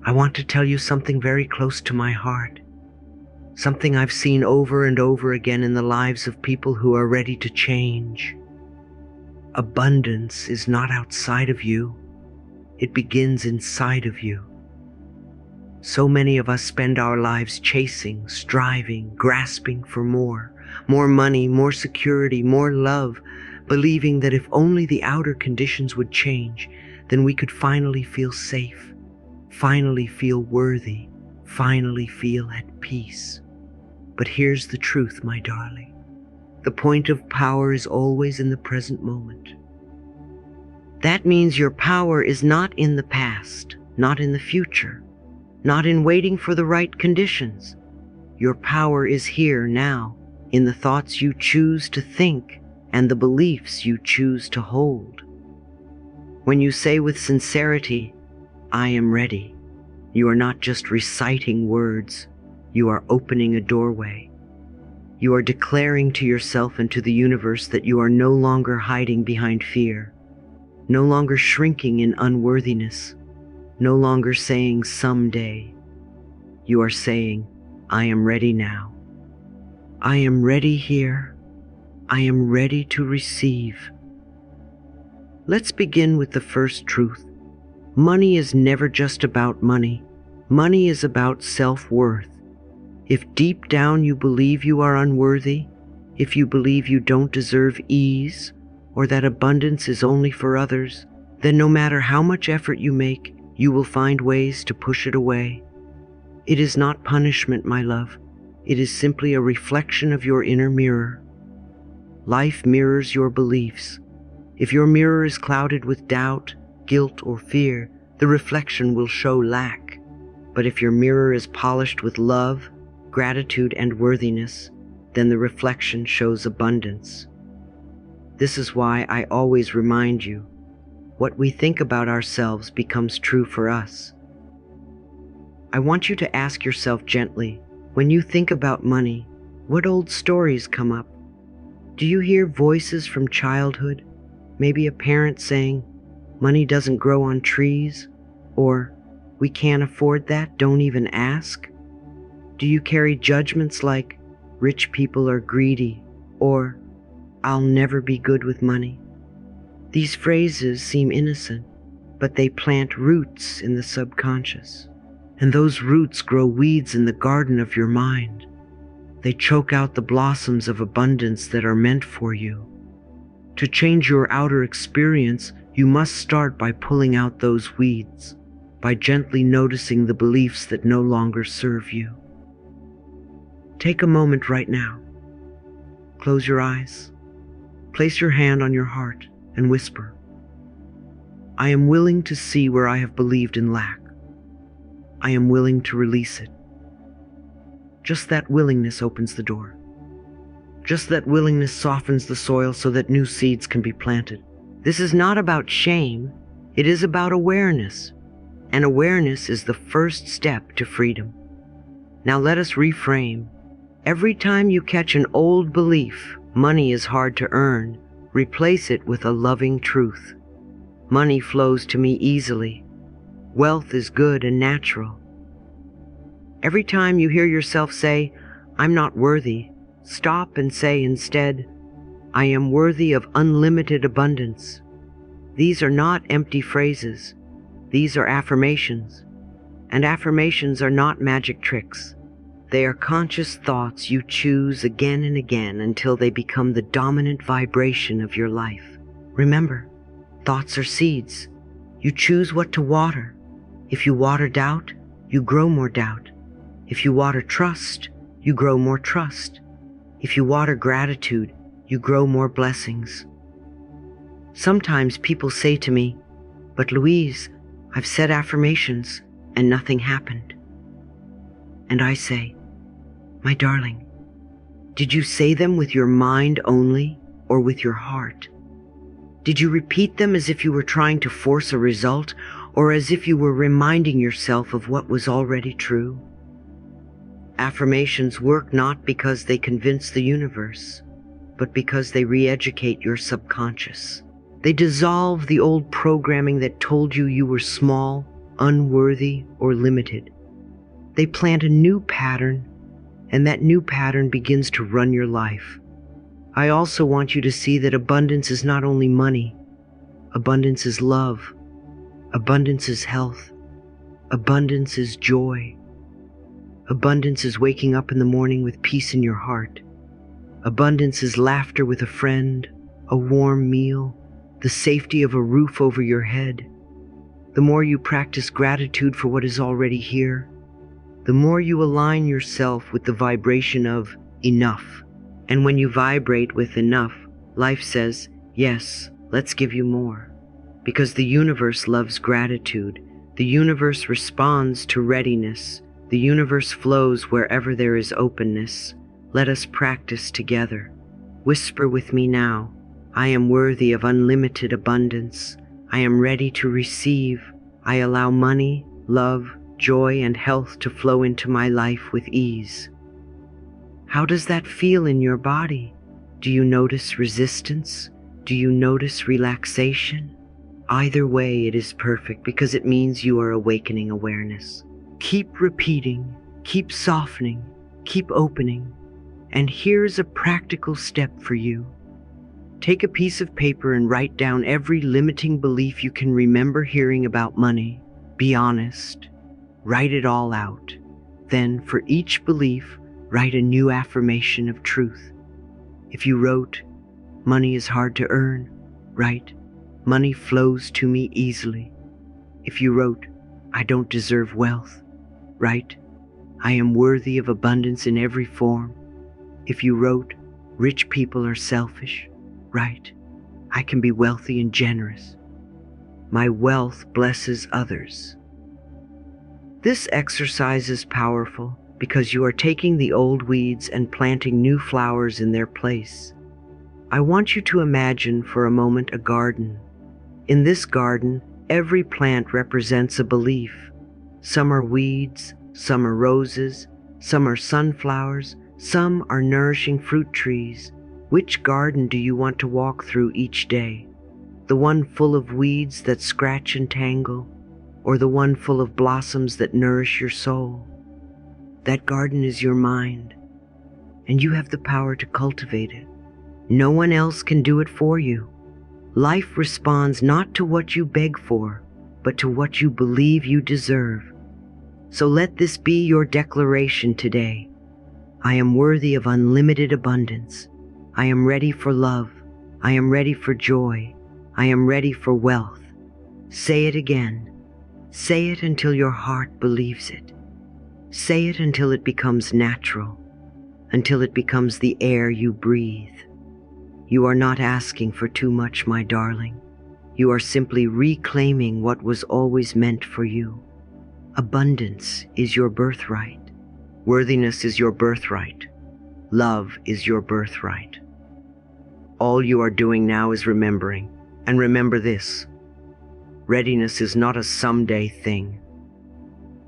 I want to tell you something very close to my heart, something I've seen over and over again in the lives of people who are ready to change. Abundance is not outside of you. It begins inside of you. So many of us spend our lives chasing, striving, grasping for more money, more security, more love, believing that if only the outer conditions would change, then we could finally feel safe, finally feel worthy, finally feel at peace. But here's the truth, my darling. The point of power is always in the present moment. That means your power is not in the past, not in the future, not in waiting for the right conditions. Your power is here now, in the thoughts you choose to think and the beliefs you choose to hold. When you say with sincerity, "I am ready," you are not just reciting words, you are opening a doorway. You are declaring to yourself and to the universe that you are no longer hiding behind fear, no longer shrinking in unworthiness, no longer saying someday. You are saying, "I am ready now. I am ready here. I am ready to receive." Let's begin with the first truth. Money is never just about money. Money is about self-worth. If deep down you believe you are unworthy, if you believe you don't deserve ease, or that abundance is only for others, then no matter how much effort you make, you will find ways to push it away. It is not punishment, my love. It is simply a reflection of your inner mirror. Life mirrors your beliefs. If your mirror is clouded with doubt, guilt, or fear, the reflection will show lack. But if your mirror is polished with love, gratitude, and worthiness, then the reflection shows abundance. This is why I always remind you, what we think about ourselves becomes true for us. I want you to ask yourself gently, when you think about money, what old stories come up? Do you hear voices from childhood? Maybe a parent saying, "Money doesn't grow on trees," or "We can't afford that, don't even ask." Do you carry judgments like, "Rich people are greedy," or "I'll never be good with money"? These phrases seem innocent, but they plant roots in the subconscious. And those roots grow weeds in the garden of your mind. They choke out the blossoms of abundance that are meant for you. To change your outer experience, you must start by pulling out those weeds, by gently noticing the beliefs that no longer serve you. Take a moment right now. Close your eyes. Place your hand on your heart and whisper, "I am willing to see where I have believed in lack. I am willing to release it." Just that willingness opens the door. Just that willingness softens the soil so that new seeds can be planted. This is not about shame. It is about awareness. And awareness is the first step to freedom. Now let us reframe. Every time you catch an old belief, money is hard to earn, replace it with a loving truth. Money flows to me easily. Wealth is good and natural. Every time you hear yourself say, "I'm not worthy," stop and say instead, "I am worthy of unlimited abundance." These are not empty phrases. These are affirmations. And affirmations are not magic tricks. They are conscious thoughts you choose again and again until they become the dominant vibration of your life. Remember, thoughts are seeds. You choose what to water. If you water doubt, you grow more doubt. If you water trust, you grow more trust. If you water gratitude, you grow more blessings. Sometimes people say to me, "But Louise, I've said affirmations and nothing happened." And I say, "My darling, did you say them with your mind only or with your heart? Did you repeat them as if you were trying to force a result or as if you were reminding yourself of what was already true?" Affirmations work not because they convince the universe, but because they re-educate your subconscious. They dissolve the old programming that told you you were small, unworthy, or limited. They plant a new pattern, and that new pattern begins to run your life. I also want you to see that abundance is not only money. Abundance is love. Abundance is health. Abundance is joy. Abundance is waking up in the morning with peace in your heart. Abundance is laughter with a friend, a warm meal, the safety of a roof over your head. The more you practice gratitude for what is already here, the more you align yourself with the vibration of enough. And when you vibrate with enough, life says, yes, let's give you more. Because the universe loves gratitude. The universe responds to readiness. The universe flows wherever there is openness. Let us practice together. Whisper with me now. I am worthy of unlimited abundance. I am ready to receive. I allow money, love, joy, and health to flow into my life with ease. How does that feel in your body? Do you notice resistance? Do you notice relaxation? Either way, it is perfect because it means you are awakening awareness. Keep repeating, keep softening, keep opening. And here's a practical step for you. Take a piece of paper and write down every limiting belief you can remember hearing about money. Be honest. Write it all out. Then, for each belief, write a new affirmation of truth. If you wrote, money is hard to earn, write, money flows to me easily. If you wrote, I don't deserve wealth, write, I am worthy of abundance in every form. If you wrote, rich people are selfish, write, I can be wealthy and generous. My wealth blesses others. This exercise is powerful because you are taking the old weeds and planting new flowers in their place. I want you to imagine for a moment a garden. In this garden, every plant represents a belief. Some are weeds, some are roses, some are sunflowers, some are nourishing fruit trees. Which garden do you want to walk through each day? The one full of weeds that scratch and tangle, or the one full of blossoms that nourish your soul? That garden is your mind, and you have the power to cultivate it. No one else can do it for you. Life responds not to what you beg for, but to what you believe you deserve. So let this be your declaration today. I am worthy of unlimited abundance. I am ready for love. I am ready for joy. I am ready for wealth. Say it again. Say it until your heart believes it. Say it until it becomes natural, until it becomes the air you breathe. You are not asking for too much, my darling. You are simply reclaiming what was always meant for you. Abundance is your birthright. Worthiness is your birthright. Love is your birthright. All you are doing now is remembering. And remember this: readiness is not a someday thing.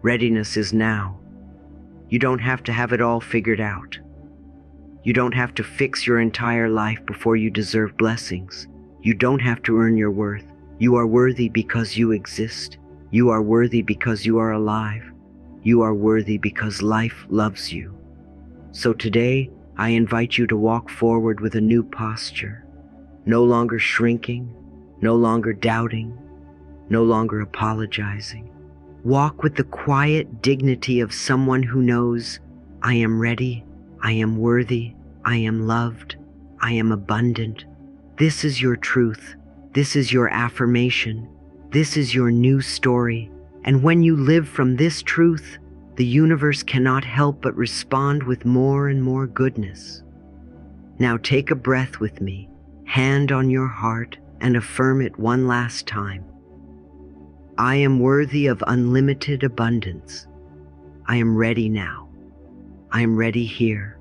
Readiness is now. You don't have to have it all figured out. You don't have to fix your entire life before you deserve blessings. You don't have to earn your worth. You are worthy because you exist. You are worthy because you are alive. You are worthy because life loves you. So today, I invite you to walk forward with a new posture. No longer shrinking, no longer doubting, no longer apologizing. Walk with the quiet dignity of someone who knows, I am ready, I am worthy, I am loved, I am abundant. This is your truth. This is your affirmation. This is your new story. And when you live from this truth, the universe cannot help but respond with more and more goodness. Now take a breath with me, hand on your heart, and affirm it one last time. I am worthy of unlimited abundance. I am ready now. I am ready here.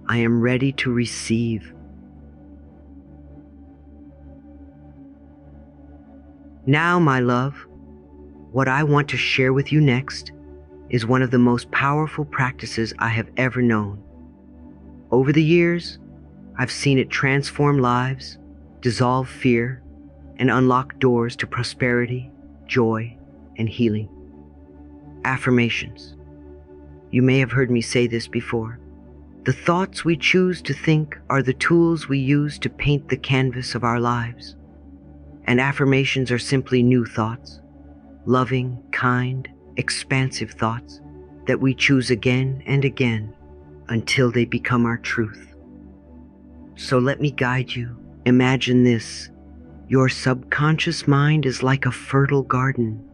I am ready to receive. Now, my love, what I want to share with you next is one of the most powerful practices I have ever known. Over the years, I've seen it transform lives, dissolve fear, and unlock doors to prosperity, joy, and healing. Affirmations. You may have heard me say this before. The thoughts we choose to think are the tools we use to paint the canvas of our lives. And affirmations are simply new thoughts, loving, kind, expansive thoughts that we choose again and again until they become our truth. So let me guide you. Imagine this. Your subconscious mind is like a fertile garden.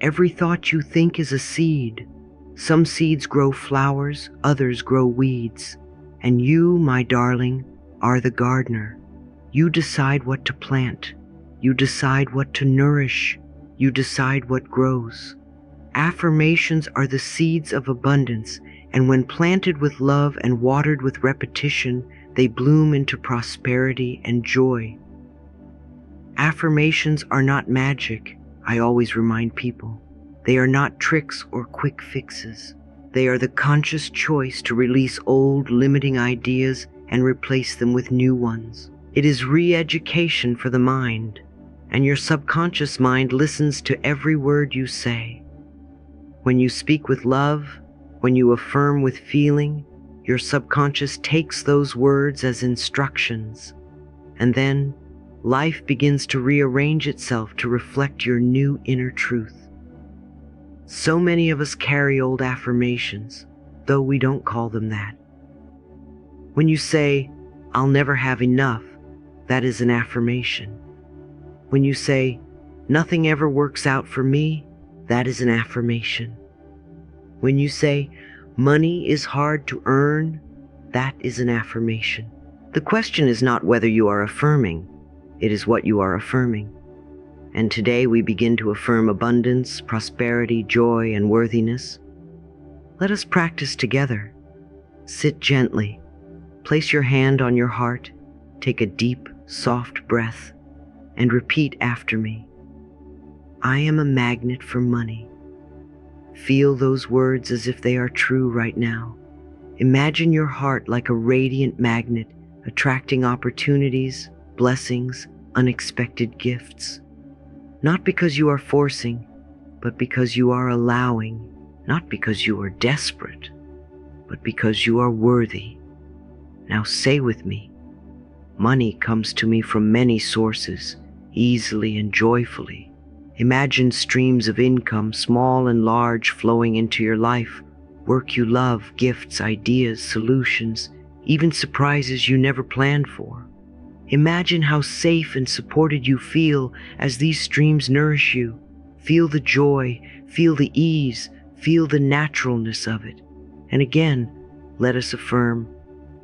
Every thought you think is a seed. Some seeds grow flowers, others grow weeds. And you, my darling, are the gardener. You decide what to plant. You decide what to nourish. You decide what grows. Affirmations are the seeds of abundance, and when planted with love and watered with repetition, they bloom into prosperity and joy. Affirmations are not magic, I always remind people. They are not tricks or quick fixes. They are the conscious choice to release old, limiting ideas and replace them with new ones. It is re-education for the mind, and your subconscious mind listens to every word you say. When you speak with love, when you affirm with feeling, your subconscious takes those words as instructions, and then life begins to rearrange itself to reflect your new inner truth. So many of us carry old affirmations, though we don't call them that. When you say, "I'll never have enough," that is an affirmation. When you say, "Nothing ever works out for me," that is an affirmation. When you say, "Money is hard to earn," that is an affirmation. The question is not whether you are affirming, it is what you are affirming. And today we begin to affirm abundance, prosperity, joy, and worthiness. Let us practice together. Sit gently. Place your hand on your heart. Take a deep, soft breath and repeat after me. I am a magnet for money. Feel those words as if they are true right now. Imagine your heart like a radiant magnet, attracting opportunities, blessings, unexpected gifts. Not because you are forcing, but because you are allowing, not because you are desperate, but because you are worthy. Now say with me, money comes to me from many sources, easily and joyfully. Imagine streams of income, small and large, flowing into your life, work you love, gifts, ideas, solutions, even surprises you never planned for. Imagine how safe and supported you feel as these streams nourish you. Feel the joy, feel the ease, feel the naturalness of it. And again, let us affirm,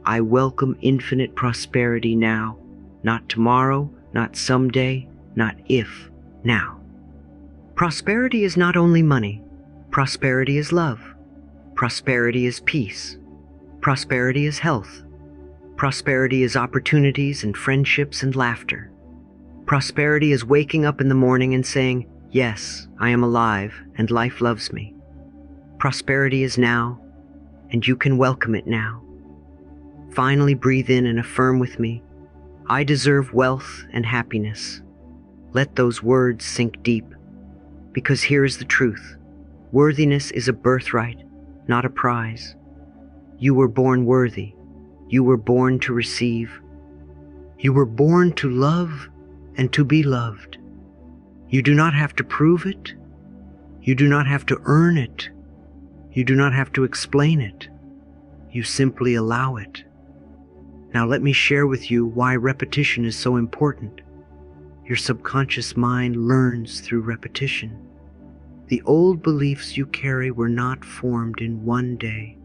I welcome infinite prosperity now, not tomorrow, not someday, not if, now. Prosperity is not only money. Prosperity is love. Prosperity is peace. Prosperity is health. Prosperity is opportunities and friendships and laughter. Prosperity is waking up in the morning and saying, yes, I am alive and life loves me. Prosperity is now, and you can welcome it now. Finally, breathe in and affirm with me, I deserve wealth and happiness. Let those words sink deep, because here is the truth. Worthiness is a birthright, not a prize. You were born worthy. You were born to receive. You were born to love and to be loved. You do not have to prove it. You do not have to earn it. You do not have to explain it. You simply allow it. Now let me share with you why repetition is so important. Your subconscious mind learns through repetition. The old beliefs you carry were not formed in one day.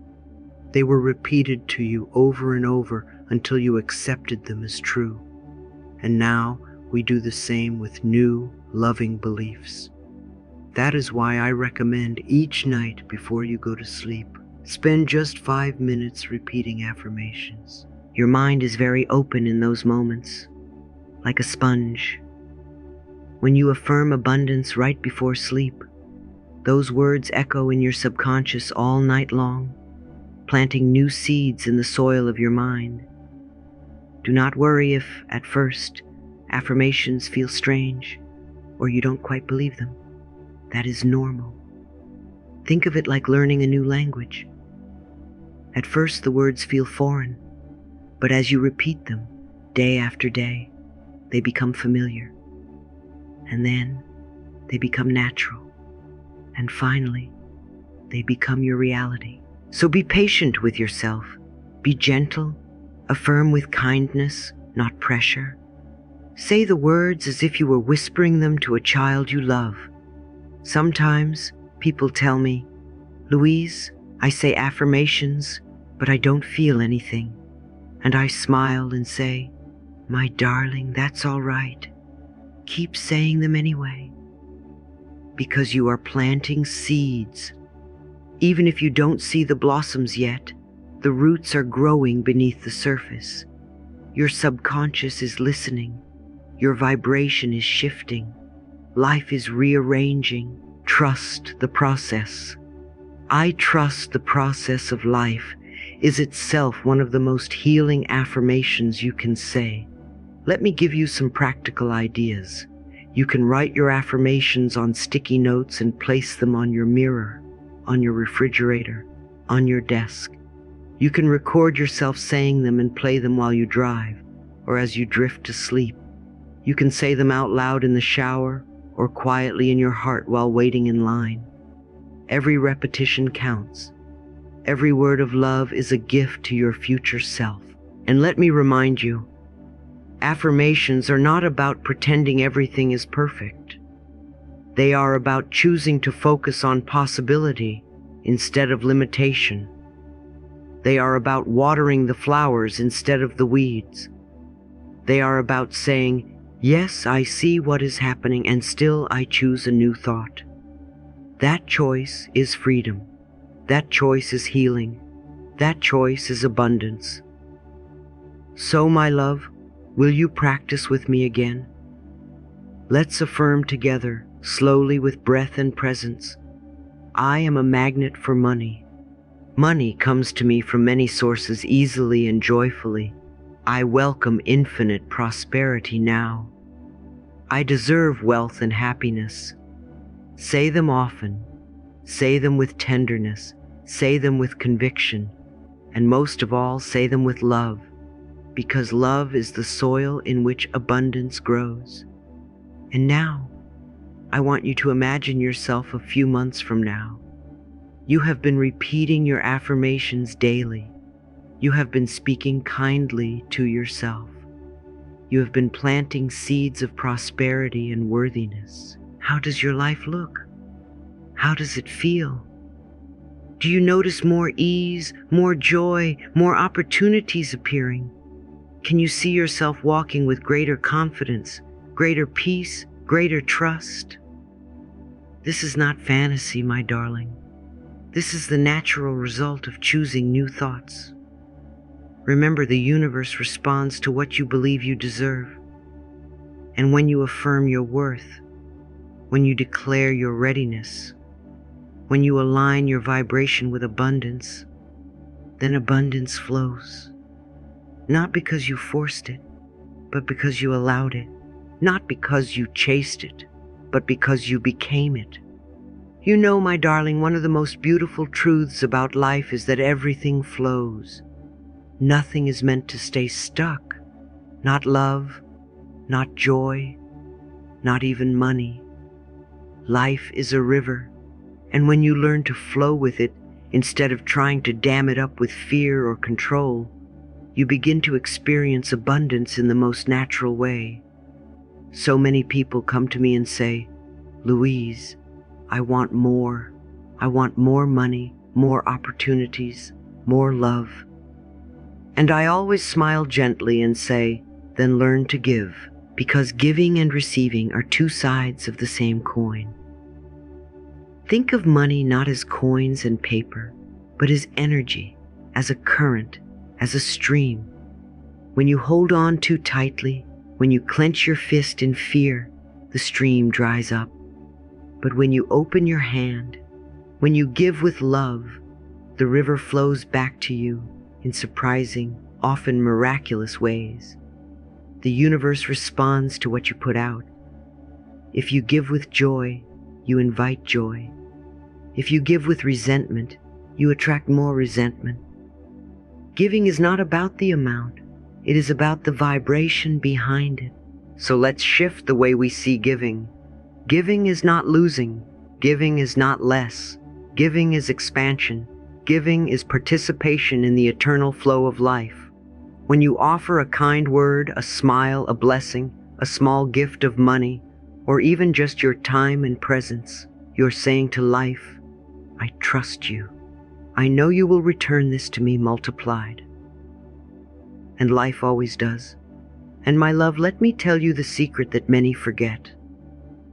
They were repeated to you over and over until you accepted them as true. And now we do the same with new, loving beliefs. That is why I recommend each night before you go to sleep, spend just 5 minutes repeating affirmations. Your mind is very open in those moments, like a sponge. When you affirm abundance right before sleep, those words echo in your subconscious all night long, planting new seeds in the soil of your mind. Do not worry if, at first, affirmations feel strange or you don't quite believe them. That is normal. Think of it like learning a new language. At first, the words feel foreign, but as you repeat them day after day, they become familiar. And then they become natural. And finally, they become your reality. So be patient with yourself. Be gentle. Affirm with kindness, not pressure. Say the words as if you were whispering them to a child you love. Sometimes people tell me, "Louise, I say affirmations, but I don't feel anything." And I smile and say, "My darling, that's all right. Keep saying them anyway." Because you are planting seeds. Even if you don't see the blossoms yet, the roots are growing beneath the surface. Your subconscious is listening. Your vibration is shifting. Life is rearranging. Trust the process. "I trust the process of life" is itself one of the most healing affirmations you can say. Let me give you some practical ideas. You can write your affirmations on sticky notes and place them on your mirror, on your refrigerator, on your desk. You can record yourself saying them and play them while you drive, or as you drift to sleep. You can say them out loud in the shower, or quietly in your heart while waiting in line. Every repetition counts. Every word of love is a gift to your future self. And let me remind you, affirmations are not about pretending everything is perfect. They are about choosing to focus on possibility instead of limitation. They are about watering the flowers instead of the weeds. They are about saying, "Yes, I see what is happening, and still I choose a new thought." That choice is freedom. That choice is healing. That choice is abundance. So, my love, will you practice with me again? Let's affirm together, slowly with breath and presence. I am a magnet for money. Money comes to me from many sources easily and joyfully. I welcome infinite prosperity now. I deserve wealth and happiness. Say them often. Say them with tenderness. Say them with conviction. And most of all, say them with love, because love is the soil in which abundance grows. And now, I want you to imagine yourself a few months from now. You have been repeating your affirmations daily. You have been speaking kindly to yourself. You have been planting seeds of prosperity and worthiness. How does your life look? How does it feel? Do you notice more ease, more joy, more opportunities appearing? Can you see yourself walking with greater confidence, greater peace, greater trust? This is not fantasy, my darling. This is the natural result of choosing new thoughts. Remember, the universe responds to what you believe you deserve. And when you affirm your worth, when you declare your readiness, when you align your vibration with abundance, then abundance flows. Not because you forced it, but because you allowed it. Not because you chased it, but because you became it. You know, my darling, one of the most beautiful truths about life is that everything flows. Nothing is meant to stay stuck. Not love, not joy, not even money. Life is a river, and when you learn to flow with it, instead of trying to dam it up with fear or control, you begin to experience abundance in the most natural way. So many people come to me and say, "Louise, I want more. I want more money, more opportunities, more love." And I always smile gently and say, "Then learn to give," because giving and receiving are two sides of the same coin. Think of money not as coins and paper, but as energy, as a current, as a stream. When you hold on too tightly, when you clench your fist in fear, the stream dries up. But when you open your hand, when you give with love, the river flows back to you in surprising, often miraculous ways. The universe responds to what you put out. If you give with joy, you invite joy. If you give with resentment, you attract more resentment. Giving is not about the amount, it is about the vibration behind it. So let's shift the way we see giving. Giving is not losing. Giving is not less. Giving is expansion. Giving is participation in the eternal flow of life. When you offer a kind word, a smile, a blessing, a small gift of money, or even just your time and presence, you're saying to life, I trust you. I know you will return this to me multiplied. And life always does. And my love, let me tell you the secret that many forget.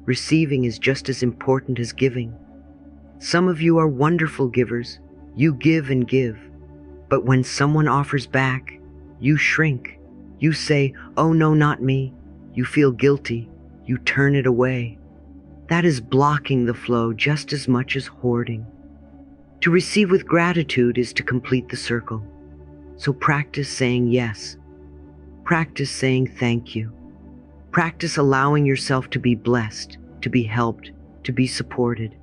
Receiving is just as important as giving. Some of you are wonderful givers. You give and give. But when someone offers back, you shrink. You say, oh no, not me. You feel guilty. You turn it away. That is blocking the flow just as much as hoarding. To receive with gratitude is to complete the circle. So practice saying yes. Practice saying thank you. Practice allowing yourself to be blessed, to be helped, to be supported.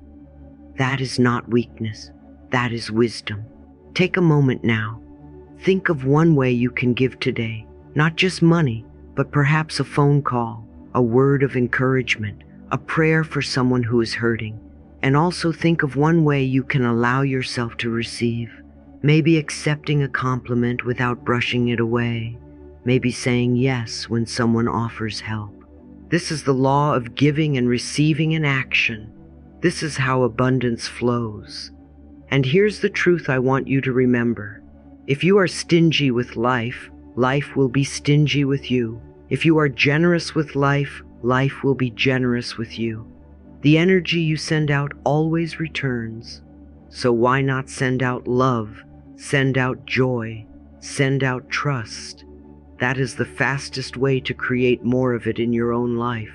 That is not weakness. That is wisdom. Take a moment now. Think of one way you can give today. Not just money, but perhaps a phone call, a word of encouragement, a prayer for someone who is hurting. And also think of one way you can allow yourself to receive. Maybe accepting a compliment without brushing it away. Maybe saying yes when someone offers help. This is the law of giving and receiving in action. This is how abundance flows. And here's the truth I want you to remember. If you are stingy with life, life will be stingy with you. If you are generous with life, life will be generous with you. The energy you send out always returns. So why not send out love, send out joy, send out trust? That is the fastest way to create more of it in your own life.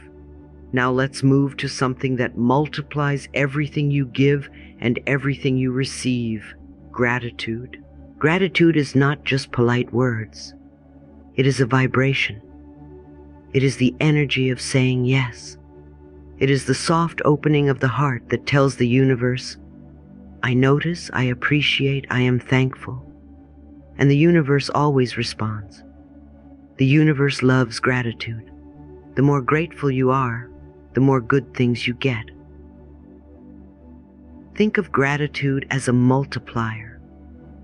Now let's move to something that multiplies everything you give and everything you receive: gratitude. Gratitude is not just polite words. It is a vibration. It is the energy of saying yes. It is the soft opening of the heart that tells the universe, I notice, I appreciate, I am thankful. And the universe always responds. The universe loves gratitude. The more grateful you are, the more good things you get. Think of gratitude as a multiplier.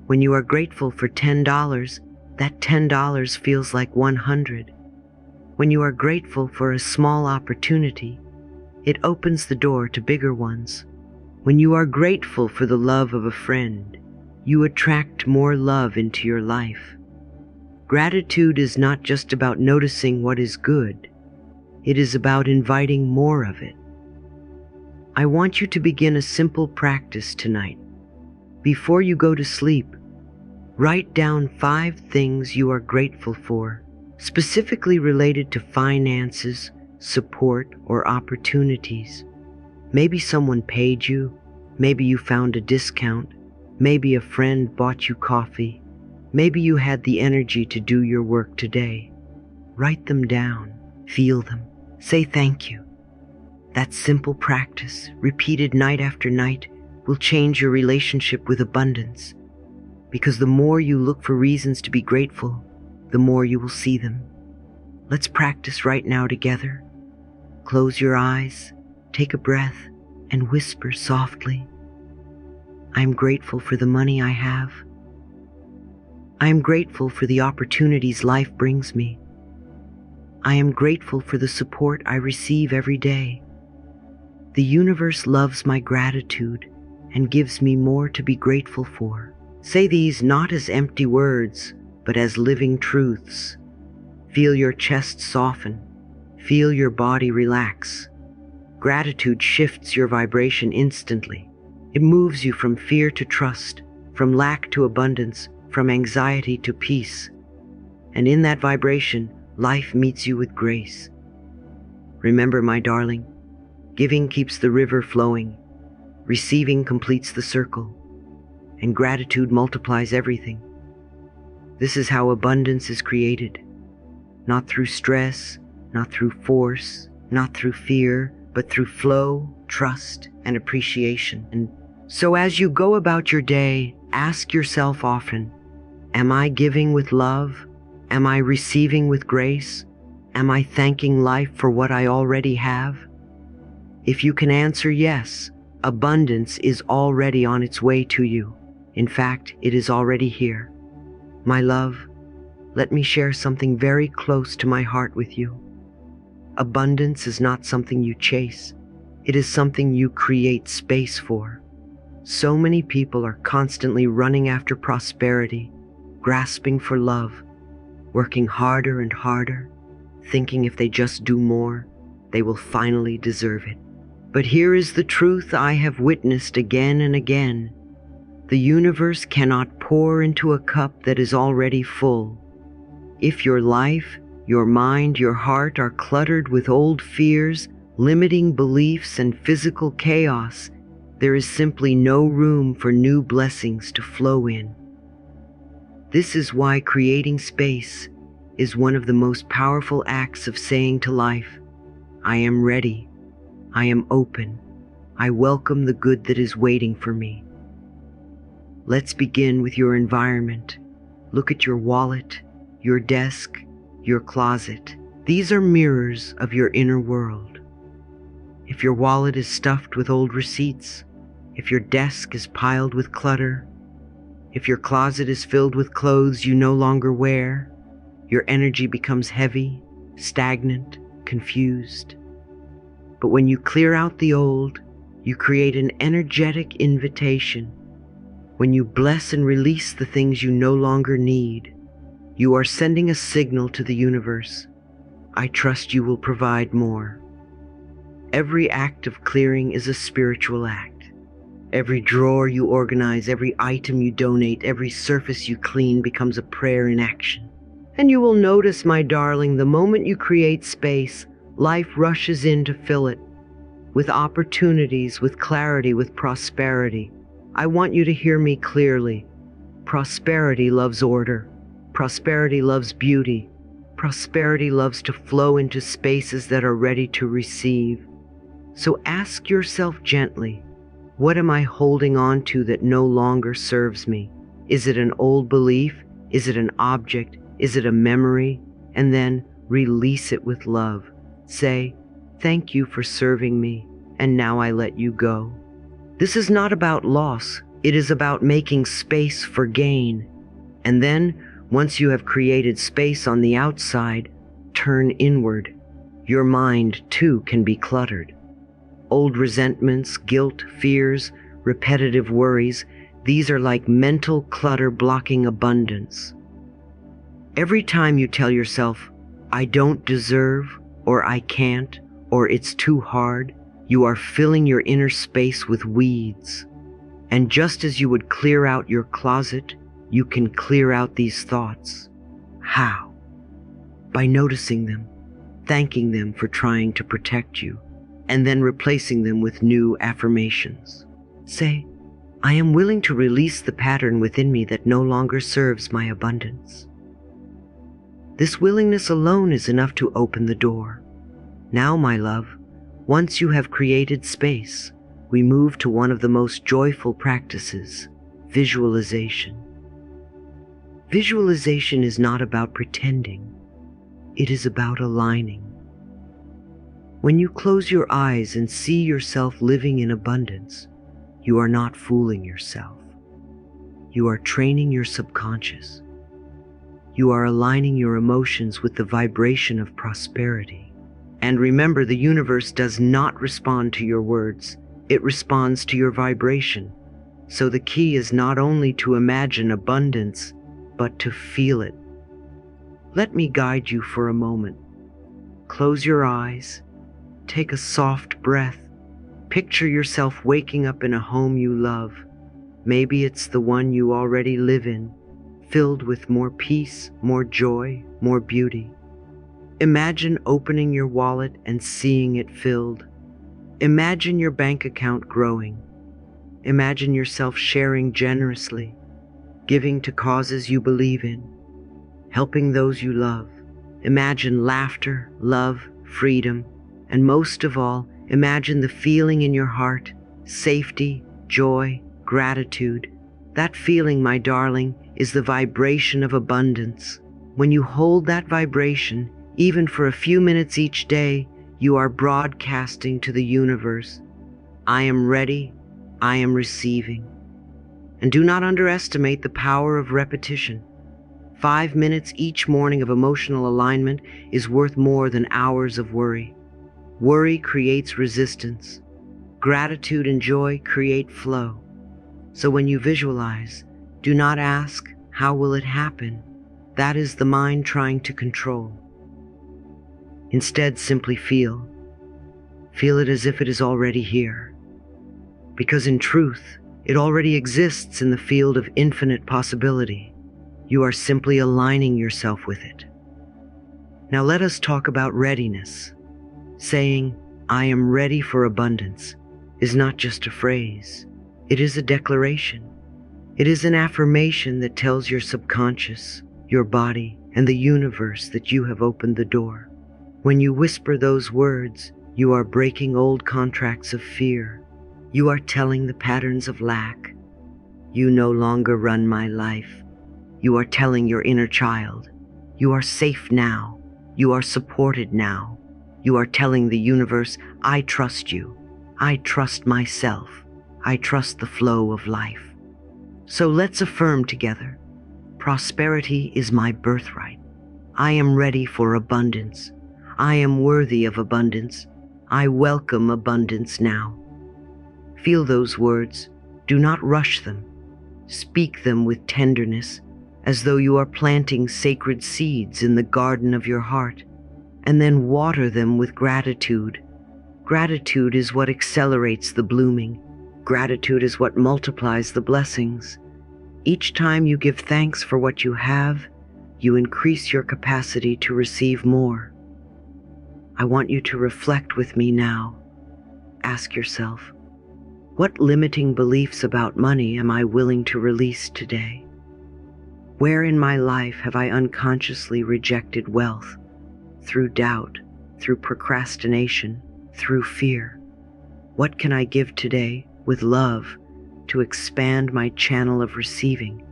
When you are grateful for $10, that $10 feels like 100. When you are grateful for a small opportunity, it opens the door to bigger ones. When you are grateful for the love of a friend, you attract more love into your life. Gratitude is not just about noticing what is good. It is about inviting more of it. I want you to begin a simple practice tonight. Before you go to sleep, write down 5 things you are grateful for, specifically related to finances, support, or opportunities. Maybe someone paid you, maybe you found a discount, maybe a friend bought you coffee, maybe you had the energy to do your work today. Write them down, feel them, say thank you. That simple practice, repeated night after night, will change your relationship with abundance. Because the more you look for reasons to be grateful, the more you will see them. Let's practice right now together. Close your eyes, take a breath, and whisper softly, I am grateful for the money I have. I am grateful for the opportunities life brings me. I am grateful for the support I receive every day. The universe loves my gratitude and gives me more to be grateful for. Say these not as empty words, but as living truths. Feel your chest soften. Feel your body relax. Gratitude shifts your vibration instantly. It moves you from fear to trust, from lack to abundance, from anxiety to peace. And in that vibration, life meets you with grace. Remember, my darling, giving keeps the river flowing, receiving completes the circle, and gratitude multiplies everything. This is how abundance is created. Not through stress, not through force, not through fear, but through flow, trust, and appreciation. And so as you go about your day, ask yourself often, am I giving with love? Am I receiving with grace? Am I thanking life for what I already have? If you can answer yes, abundance is already on its way to you. In fact, it is already here. My love, let me share something very close to my heart with you. Abundance is not something you chase. It is something you create space for. So many people are constantly running after prosperity, grasping for love, working harder and harder, thinking if they just do more, they will finally deserve it. But here is the truth I have witnessed again and again. The universe cannot pour into a cup that is already full. If your life, your mind, your heart are cluttered with old fears, limiting beliefs, and physical chaos, there is simply no room for new blessings to flow in. This is why creating space is one of the most powerful acts of saying to life, I am ready, I am open, I welcome the good that is waiting for me. Let's begin with your environment. Look at your wallet, your desk, your closet. These are mirrors of your inner world. If your wallet is stuffed with old receipts, if your desk is piled with clutter, if your closet is filled with clothes you no longer wear, your energy becomes heavy, stagnant, confused. But when you clear out the old, you create an energetic invitation. When you bless and release the things you no longer need, you are sending a signal to the universe. I trust you will provide more. Every act of clearing is a spiritual act. Every drawer you organize, every item you donate, every surface you clean becomes a prayer in action. And you will notice, my darling, the moment you create space, life rushes in to fill it with opportunities, with clarity, with prosperity. I want you to hear me clearly. Prosperity loves order. Prosperity loves beauty. Prosperity loves to flow into spaces that are ready to receive. So ask yourself gently, what am I holding on to that no longer serves me? Is it an old belief? Is it an object? Is it a memory? And then release it with love. Say, thank you for serving me, and now I let you go. This is not about loss. It is about making space for gain. And then, once you have created space on the outside, turn inward. Your mind, too, can be cluttered. Old resentments, guilt, fears, repetitive worries, these are like mental clutter blocking abundance. Every time you tell yourself, I don't deserve, or I can't, or it's too hard, you are filling your inner space with weeds. And just as you would clear out your closet, you can clear out these thoughts. How? By noticing them, thanking them for trying to protect you, and then replacing them with new affirmations. Say, I am willing to release the pattern within me that no longer serves my abundance. This willingness alone is enough to open the door. Now, my love, once you have created space, we move to one of the most joyful practices, visualization. Visualization is not about pretending. It is about aligning. When you close your eyes and see yourself living in abundance, you are not fooling yourself. You are training your subconscious. You are aligning your emotions with the vibration of prosperity. And remember, the universe does not respond to your words. It responds to your vibration. So the key is not only to imagine abundance, but to feel it. Let me guide you for a moment. Close your eyes. Take a soft breath. Picture yourself waking up in a home you love. Maybe it's the one you already live in, filled with more peace, more joy, more beauty. Imagine opening your wallet and seeing it filled. Imagine your bank account growing. Imagine yourself sharing generously, giving to causes you believe in, helping those you love. Imagine laughter, love, freedom, and most of all, Imagine the feeling in your heart, safety, joy, gratitude. That feeling, my darling, is the vibration of abundance. When you hold that vibration, even for a few minutes each day, you are broadcasting to the universe, I am ready, I am receiving. And do not underestimate the power of repetition. 5 minutes each morning of emotional alignment is worth more than hours of worry. Worry creates resistance. Gratitude and joy create flow. So when you visualize, do not ask, how will it happen? That is the mind trying to control. Instead, simply feel. Feel it as if it is already here. Because in truth, it already exists in the field of infinite possibility. You are simply aligning yourself with it. Now let us talk about readiness. Saying, I am ready for abundance, is not just a phrase. It is a declaration. It is an affirmation that tells your subconscious, your body, and the universe that you have opened the door. When you whisper those words, you are breaking old contracts of fear. You are telling the patterns of lack, you no longer run my life. You are telling your inner child, you are safe now. You are supported now. You are telling the universe, I trust you. I trust myself. I trust the flow of life. So let's affirm together. Prosperity is my birthright. I am ready for abundance. I am worthy of abundance. I welcome abundance now. Feel those words. Do not rush them. Speak them with tenderness, as though you are planting sacred seeds in the garden of your heart, and then water them with gratitude. Gratitude is what accelerates the blooming. Gratitude is what multiplies the blessings. Each time you give thanks for what you have, you increase your capacity to receive more. I want you to reflect with me now. Ask yourself, what limiting beliefs about money am I willing to release today? Where in my life have I unconsciously rejected wealth? Through doubt, through procrastination, through fear. What can I give today with love to expand my channel of receiving?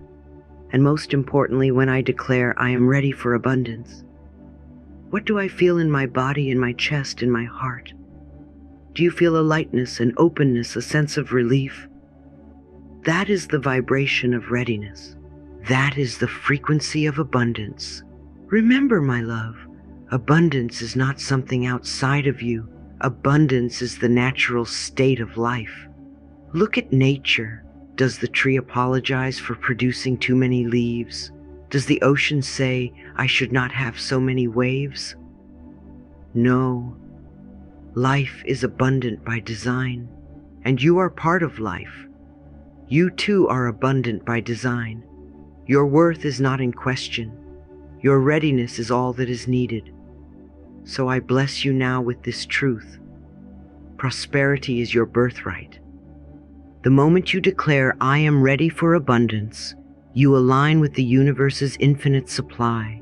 And most importantly, when I declare I am ready for abundance, what do I feel in my body, in my chest, in my heart? Do you feel a lightness, an openness, a sense of relief? That is the vibration of readiness. That is the frequency of abundance. Remember, my love, abundance is not something outside of you. Abundance is the natural state of life. Look at nature. Does the tree apologize for producing too many leaves? Does the ocean say, I should not have so many waves? No. Life is abundant by design, and you are part of life. You too are abundant by design. Your worth is not in question. Your readiness is all that is needed. So I bless you now with this truth. Prosperity is your birthright. The moment you declare, I am ready for abundance, you align with the universe's infinite supply.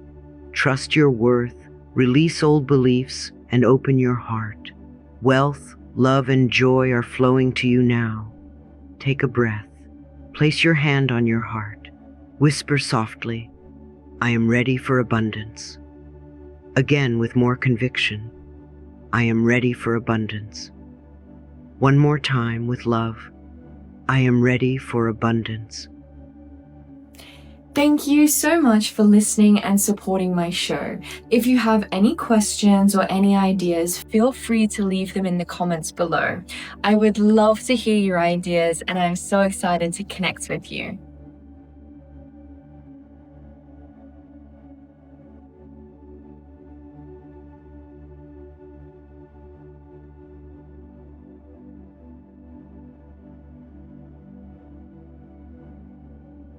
Trust your worth, release old beliefs, and open your heart. Wealth, love, and joy are flowing to you now. Take a breath. Place your hand on your heart. Whisper softly, I am ready for abundance. Again, with more conviction, I am ready for abundance. One more time with love, I am ready for abundance. Thank you so much for listening and supporting my show. If you have any questions or any ideas, feel free to leave them in the comments below. I would love to hear your ideas, and I'm so excited to connect with you.